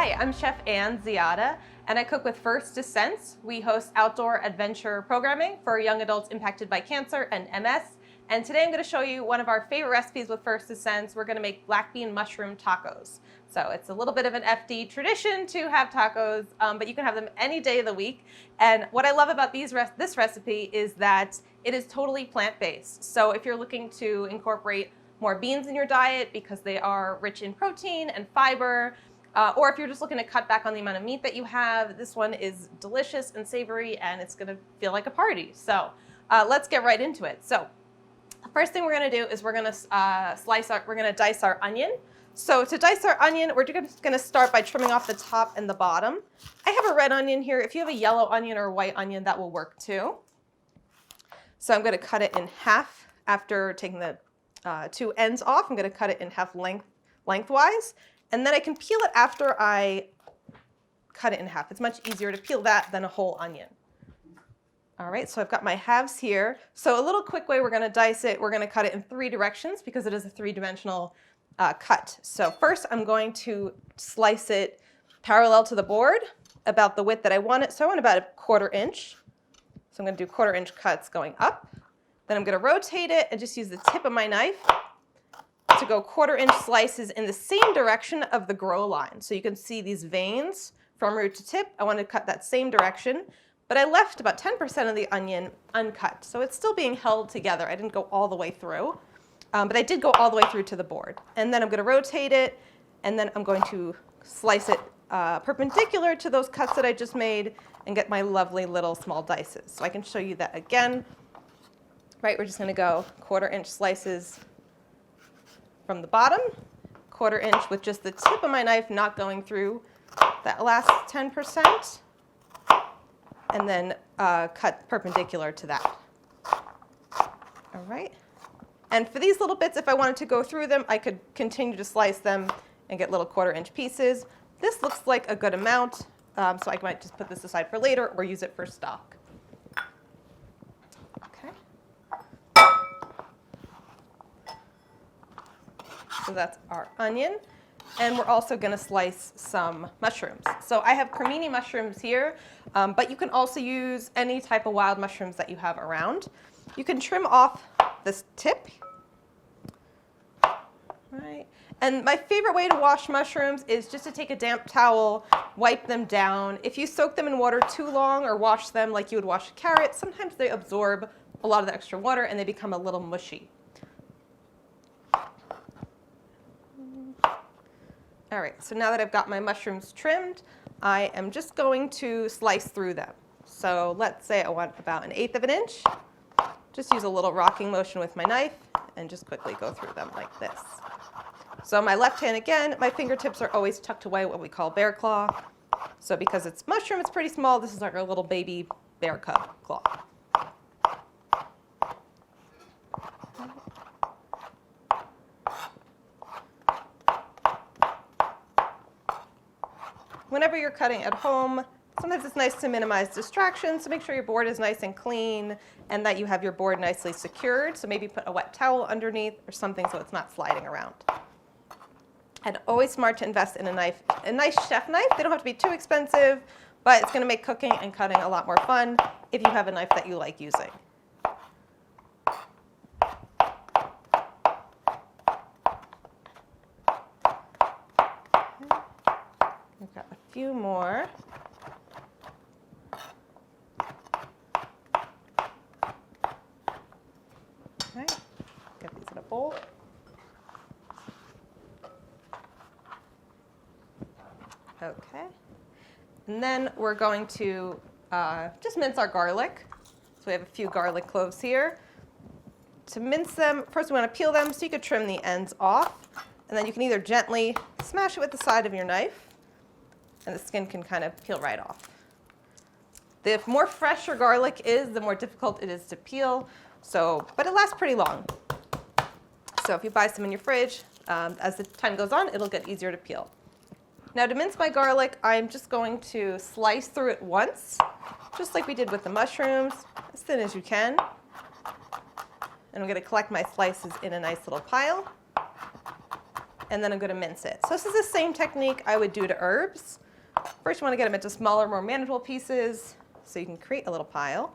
Hi, I'm Chef Ann Ziada, and I cook with First Descents. We host outdoor adventure programming for young adults impacted by cancer and MS. And today I'm going to show you one of our favorite recipes with First Descents. We're going to make black bean mushroom tacos. So it's a little bit of an FD tradition to have tacos, but you can have them any day of the week. And what I love about this recipe is that it is totally plant-based. So if you're looking to incorporate more beans in your diet because they are rich in protein and fiber, or if you're just looking to cut back on the amount of meat that you have, this one is delicious and savory, and it's going to feel like a party. So let's get right into it. So the first thing we're going to do is we're going to dice our onion. So to dice our onion, we're just going to start by trimming off the top and the bottom. I have a red onion here. If you have a yellow onion or a white onion, that will work too. So I'm going to cut it in half after taking the two ends off. I'm going to cut it in half lengthwise. And then I can peel it after I cut it in half. It's much easier to peel that than a whole onion. All right, so I've got my halves here. So a little quick way we're going to dice it, we're going to cut it in 3 directions because it is a 3-dimensional cut. So first I'm going to slice it parallel to the board, about the width that I want it. So I want about a 1/4 inch. So I'm going to do 1/4 inch cuts going up. Then I'm going to rotate it and just use the tip of my knife to go 1/4 inch slices in the same direction of the grow line. So you can see these veins from root to tip. I want to cut that same direction, but I left about 10% of the onion uncut. So it's still being held together. I didn't go all the way through, but I did go all the way through to the board. And then I'm going to rotate it, and then I'm going to slice it perpendicular to those cuts that I just made and get my lovely little small dices. So I can show you that again. Right, we're just going to go 1/4 inch slices from the bottom, 1/4 inch with just the tip of my knife not going through that last 10%, and then cut perpendicular to that. All right. And for these little bits, if I wanted to go through them, I could continue to slice them and get little 1/4 inch pieces. This looks like a good amount, so I might just put this aside for later or use it for stock. Okay. So that's our onion. And we're also going to slice some mushrooms. So I have cremini mushrooms here, but you can also use any type of wild mushrooms that you have around. You can trim off this tip. Right. And my favorite way to wash mushrooms is just to take a damp towel, wipe them down. If you soak them in water too long or wash them like you would wash a carrot, sometimes they absorb a lot of the extra water and they become a little mushy. All right, so now that I've got my mushrooms trimmed, I am just going to slice through them. So let's say I want about 1/8 of an inch. Just use a little rocking motion with my knife and just quickly go through them like this. So my left hand again, my fingertips are always tucked away, what we call bear claw. So because it's mushroom, it's pretty small. This is like our little baby bear cub claw. Whenever you're cutting at home, sometimes it's nice to minimize distractions, so make sure your board is nice and clean and that you have your board nicely secured. So maybe put a wet towel underneath or something so it's not sliding around. And always smart to invest in a knife, a nice chef knife. They don't have to be too expensive, but it's going to make cooking and cutting a lot more fun if you have a knife that you like using. I've got a few more. Okay, get these in a bowl. Okay, and then we're going to just mince our garlic. So we have a few garlic cloves here. To mince them, first we want to peel them so you could trim the ends off. And then you can either gently smash it with the side of your knife, and the skin can kind of peel right off. The more fresh your garlic is, the more difficult it is to peel, but it lasts pretty long. So if you buy some in your fridge, as the time goes on, it'll get easier to peel. Now to mince my garlic, I'm just going to slice through it once, just like we did with the mushrooms, as thin as you can. And I'm going to collect my slices in a nice little pile. and then I'm going to mince it. So this is the same technique I would do to herbs. First, you want to get them into smaller, more manageable pieces so you can create a little pile.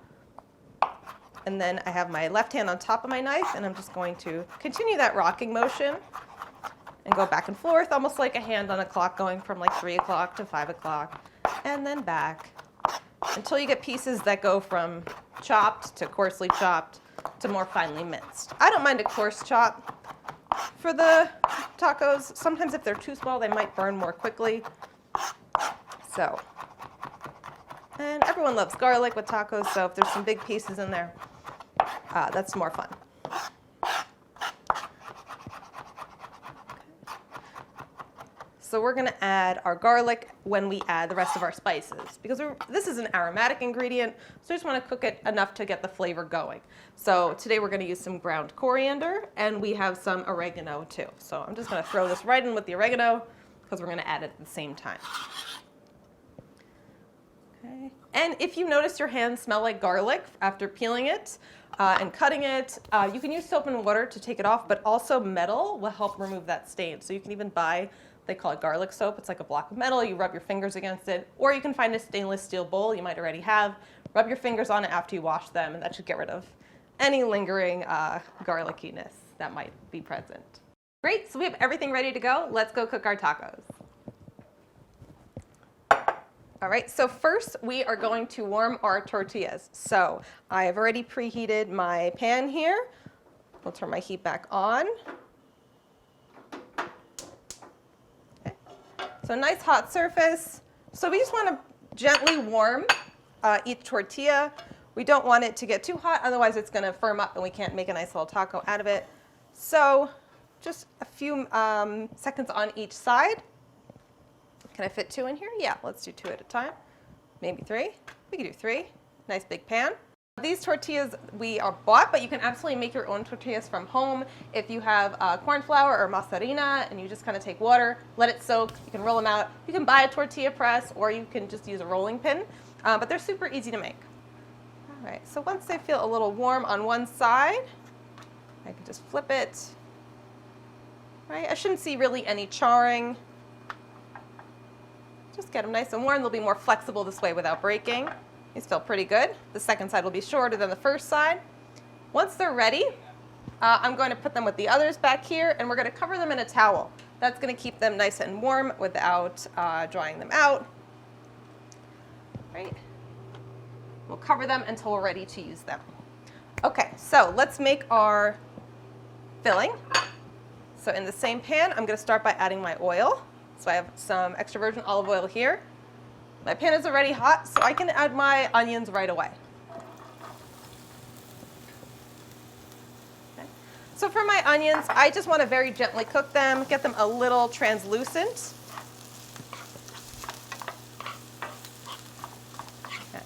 And then I have my left hand on top of my knife, and I'm just going to continue that rocking motion and go back and forth, almost like a hand on a clock going from like 3 o'clock to 5 o'clock, and then back until you get pieces that go from chopped to coarsely chopped to more finely minced. I don't mind a coarse chop for the tacos. Sometimes if they're too small, they might burn more quickly. So, and everyone loves garlic with tacos, so if there's some big pieces in there, that's more fun. So we're going to add our garlic when we add the rest of our spices, because this is an aromatic ingredient, so we just want to cook it enough to get the flavor going. So today we're going to use some ground coriander, and we have some oregano too. So I'm just going to throw this right in with the oregano, because we're going to add it at the same time. Okay. And if you notice your hands smell like garlic after peeling it and cutting it, you can use soap and water to take it off, but also metal will help remove that stain. So you can even buy, they call it garlic soap. It's like a block of metal. You rub your fingers against it, or you can find a stainless steel bowl you might already have. Rub your fingers on it after you wash them, and that should get rid of any lingering garlickiness that might be present. Great, so we have everything ready to go. Let's go cook our tacos. All right, so first we are going to warm our tortillas. So I have already preheated my pan here. We'll turn my heat back on. Okay. So nice hot surface. So we just want to gently warm each tortilla. We don't want it to get too hot, otherwise it's going to firm up and we can't make a nice little taco out of it. So just a few seconds on each side. Can I fit 2 in here? Yeah, let's do 2 at a time. Maybe 3. We can do 3. Nice big pan. These tortillas we are bought, but you can absolutely make your own tortillas from home. If you have corn flour or mozzarella and you just kind of take water, let it soak, you can roll them out. You can buy a tortilla press or you can just use a rolling pin, but they're super easy to make. All right, so once they feel a little warm on one side, I can just flip it. Right, I shouldn't see really any charring. Just get them nice and warm. They'll be more flexible this way without breaking. These feel pretty good. The second side will be shorter than the first side. Once they're ready, I'm going to put them with the others back here, and we're going to cover them in a towel. That's going to keep them nice and warm without drying them out. Right. We'll cover them until we're ready to use them. Okay, so let's make our filling. So in the same pan, I'm going to start by adding my oil. So I have some extra virgin olive oil here. My pan is already hot, so I can add my onions right away. Okay. So for my onions, I just want to very gently cook them, get them a little translucent. Okay.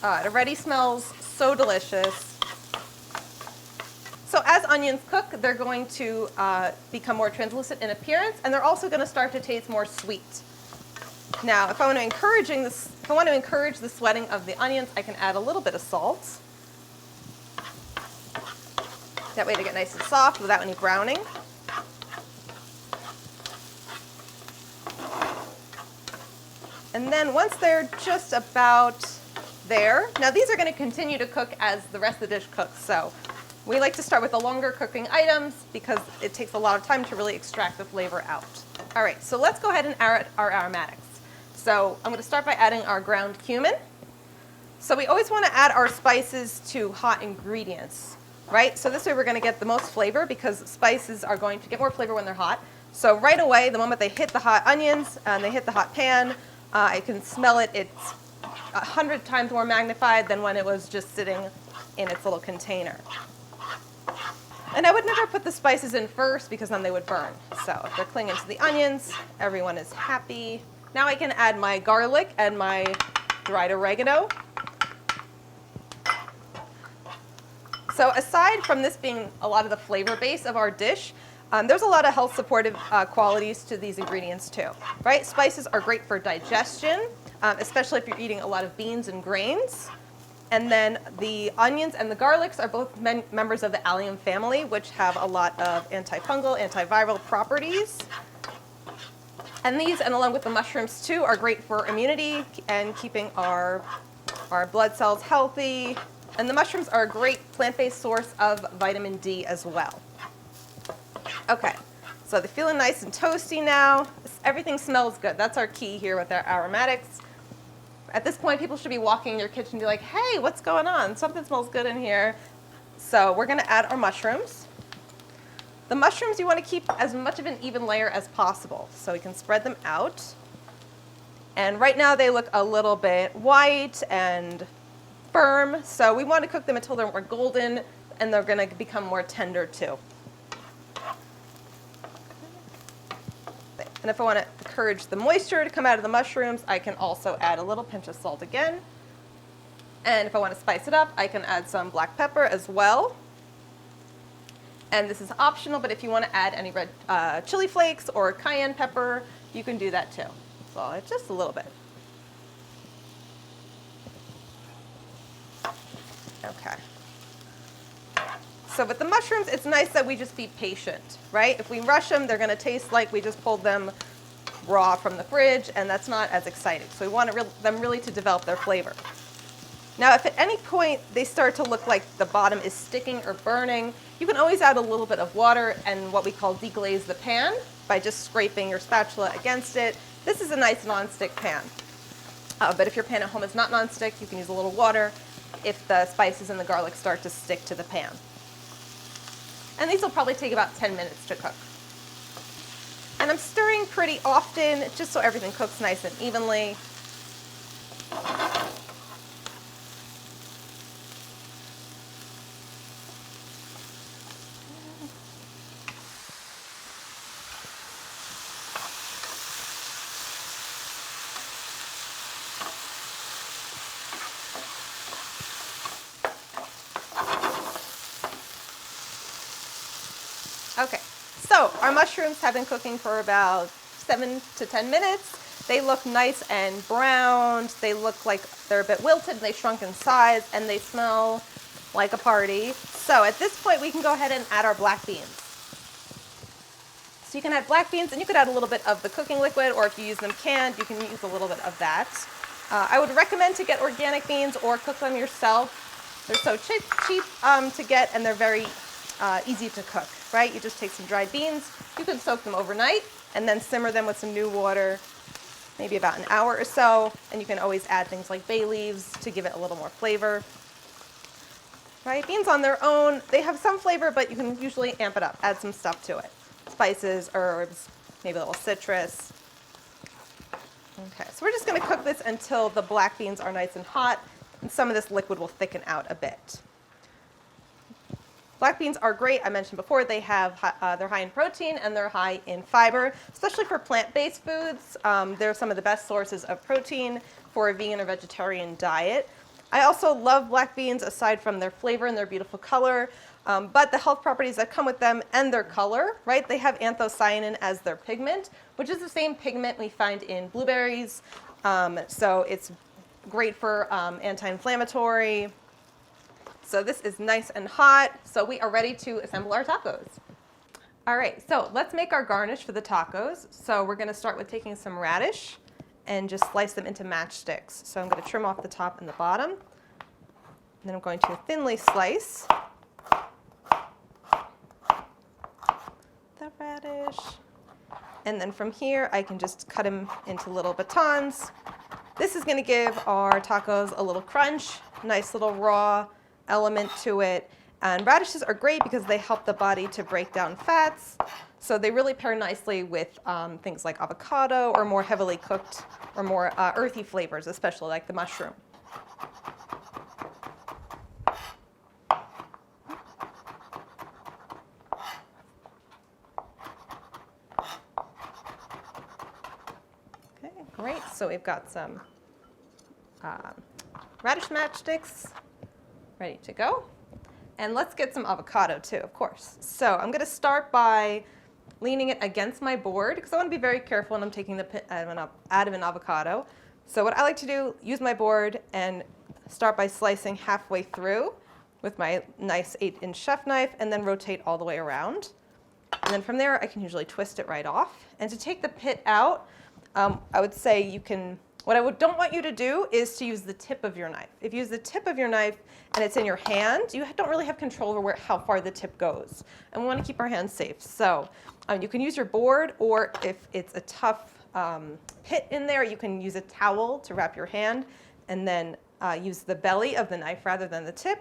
It already smells so delicious. So as onions cook, they're going to become more translucent in appearance, and they're also going to start to taste more sweet. Now, if I want to encourage the sweating of the onions, I can add a little bit of salt. That way they get nice and soft without any browning. And then once they're just about there, now these are going to continue to cook as the rest of the dish cooks. So we like to start with the longer cooking items because it takes a lot of time to really extract the flavor out. All right, so let's go ahead and add our aromatics. So I'm going to start by adding our ground cumin. So we always want to add our spices to hot ingredients, right? So this way we're going to get the most flavor because spices are going to get more flavor when they're hot. So right away, the moment they hit the hot onions and they hit the hot pan, I can smell it. It's 100 times more magnified than when it was just sitting in its little container. And I would never put the spices in first because then they would burn. So if they're clinging to the onions, everyone is happy. Now I can add my garlic and my dried oregano. So aside from this being a lot of the flavor base of our dish, there's a lot of health supportive qualities to these ingredients too, right? Spices are great for digestion, especially if you're eating a lot of beans and grains. And then the onions and the garlics are both members of the allium family, which have a lot of antifungal, antiviral properties. And these, and along with the mushrooms too, are great for immunity and keeping our blood cells healthy. And the mushrooms are a great plant-based source of vitamin D as well. Okay, so they're feeling nice and toasty now. Everything smells good. That's our key here with our aromatics. At this point, people should be walking in your kitchen and be like, hey, what's going on? Something smells good in here. So we're gonna add our mushrooms. The mushrooms, you want to keep as much of an even layer as possible, so we can spread them out. And right now they look a little bit white and firm, so we want to cook them until they're more golden and they're going to become more tender too. And if I want to encourage the moisture to come out of the mushrooms, I can also add a little pinch of salt again. And if I want to spice it up, I can add some black pepper as well. And this is optional, but if you want to add any red chili flakes or cayenne pepper, you can do that too. So just a little bit. Okay. So with the mushrooms, it's nice that we just be patient, right? If we rush them, they're going to taste like we just pulled them raw from the fridge, and that's not as exciting. So we want them really to develop their flavor. Now, if at any point they start to look like the bottom is sticking or burning, you can always add a little bit of water and what we call deglaze the pan by just scraping your spatula against it. This is a nice non-stick pan. But if your pan at home is not non-stick, you can use a little water if the spices and the garlic start to stick to the pan. And these will probably take about 10 minutes to cook. And I'm stirring pretty often just so everything cooks nice and evenly. Okay, so our mushrooms have been cooking for about 7 to 10 minutes. They look nice and browned. They look like they're a bit wilted, and they shrunk in size, and they smell like a party. So at this point, we can go ahead and add our black beans. So you can add black beans, and you could add a little bit of the cooking liquid, or if you use them canned, you can use a little bit of that. I would recommend to get organic beans or cook them yourself. They're so cheap to get, and they're very easy to cook, right? You just take some dried beans, you can soak them overnight, and then simmer them with some new water, maybe about an hour or so, and you can always add things like bay leaves to give it a little more flavor. Right? Beans on their own, they have some flavor, but you can usually amp it up, add some stuff to it. Spices, herbs, maybe a little citrus. Okay, so we're just going to cook this until the black beans are nice and hot, and some of this liquid will thicken out a bit. Black beans are great. I mentioned before they're high in protein and they're high in fiber, especially for plant-based foods. They're some of the best sources of protein for a vegan or vegetarian diet. I also love black beans aside from their flavor and their beautiful color, but the health properties that come with them and their color, right? They have anthocyanin as their pigment, which is the same pigment we find in blueberries. So it's great for anti-inflammatory. So this is nice and hot, so we are ready to assemble our tacos. All right, so let's make our garnish for the tacos. So we're gonna start with taking some radish and just slice them into matchsticks. So I'm gonna trim off the top and the bottom. And then I'm going to thinly slice the radish. And then from here, I can just cut them into little batons. This is gonna give our tacos a little crunch, nice little raw element to it. And radishes are great because they help the body to break down fats. So they really pair nicely with things like avocado or more heavily cooked or more earthy flavors, especially like the mushroom. Okay, great. So we've got some radish matchsticks ready to go. And let's get some avocado too, of course. So I'm going to start by leaning it against my board because I want to be very careful when I'm taking the pit out of an avocado. So what I like to do, use my board and start by slicing halfway through with my nice 8-inch chef knife and then rotate all the way around. And then from there, I can usually twist it right off. And to take the pit out, I would say you can, what I don't want you to do is to use the tip of your knife. If you use the tip of your knife and it's in your hand, you don't really have control over how far the tip goes. And we want to keep our hands safe. So you can use your board, or if it's a tough pit in there, you can use a towel to wrap your hand and then use the belly of the knife rather than the tip.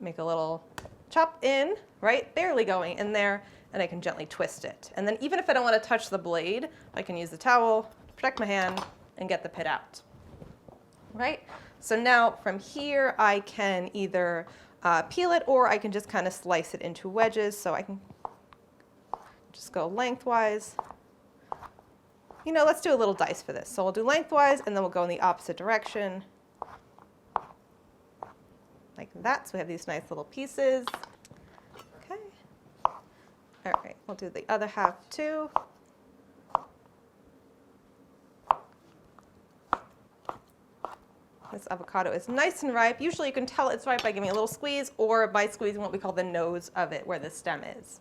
Make a little chop in, right, barely going in there, and I can gently twist it. And then even if I don't want to touch the blade, I can use the towel, protect my hand, and get the pit out. Right? So now from here, I can either peel it, or I can just kind of slice it into wedges. So I can just go lengthwise. You know, let's do a little dice for this. So we'll do lengthwise, and then we'll go in the opposite direction. Like that. So we have these nice little pieces. Okay. All right, we'll do the other half too. This avocado is nice and ripe. Usually you can tell it's ripe by giving a little squeeze, or by squeezing what we call the nose of it, where the stem is.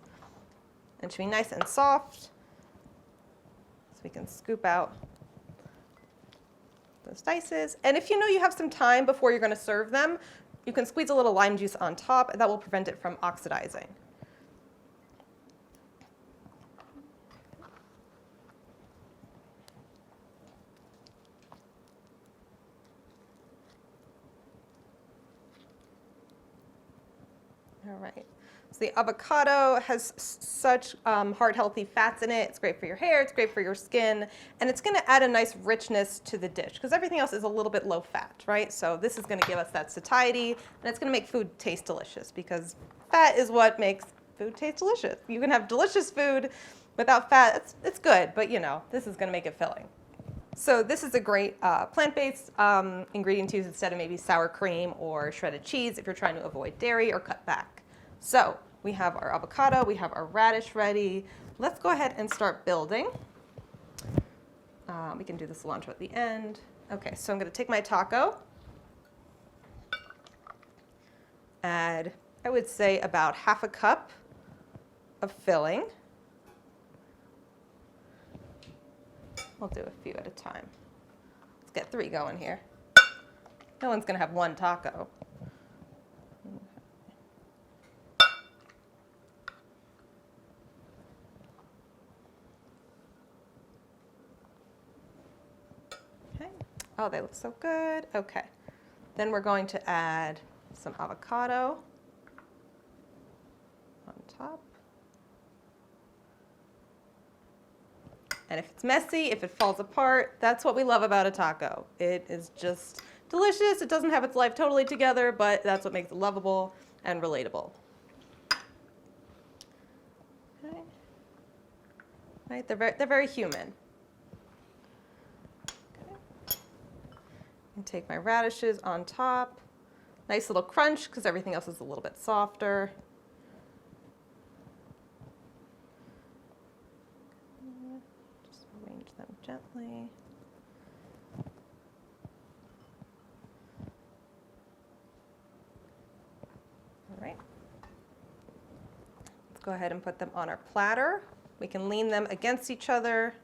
And it should be nice and soft. So we can scoop out those dices. And if you know you have some time before you're going to serve them, you can squeeze a little lime juice on top, and that will prevent it from oxidizing. All right. So the avocado has such heart-healthy fats in it. It's great for your hair, it's great for your skin, and it's going to add a nice richness to the dish because everything else is a little bit low fat, right? So this is going to give us that satiety, and it's going to make food taste delicious because fat is what makes food taste delicious. You can have delicious food without fat. It's good, but you know, this is going to make it filling. So this is a great plant-based ingredient to use instead of maybe sour cream or shredded cheese if you're trying to avoid dairy or cut back. So we have our avocado, we have our radish ready. Let's go ahead and start building. We can do the cilantro at the end. Okay, so I'm going to take my taco, add, I would say, about half a cup of filling. We'll do a few at a time. Let's get 3 going here. No one's going to have 1 taco. Okay. Oh, they look so good. Okay. Then we're going to add some avocado on top. And if it's messy, if it falls apart, that's what we love about a taco. It is just delicious. It doesn't have its life totally together, but that's what makes it lovable and relatable. Okay. Right? They're very human. Okay. And take my radishes on top. Nice little crunch because everything else is a little bit softer. Arrange them gently. All right. Let's go ahead and put them on our platter. We can lean them against each other.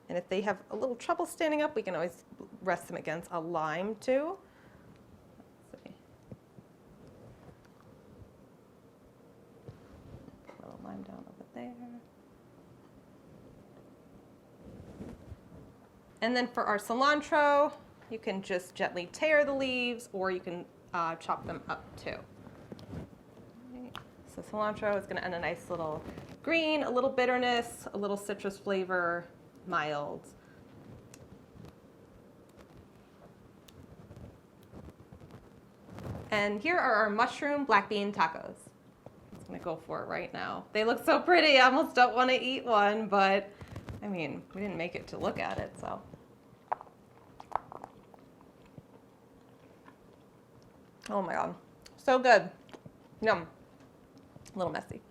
And if they have a little trouble standing up, we can always rest them against a lime too. Let's see. Put a little lime down over there. And then for our cilantro, you can just gently tear the leaves, or you can chop them up too. Right. So cilantro is going to add a nice little green, a little bitterness, a little citrus flavor, mild. And here are our mushroom black bean tacos. I'm just going to go for it right now. They look so pretty. I almost don't want to eat one, but I mean, we didn't make it to look at it, so. Oh my God, so good. Yum. A little messy.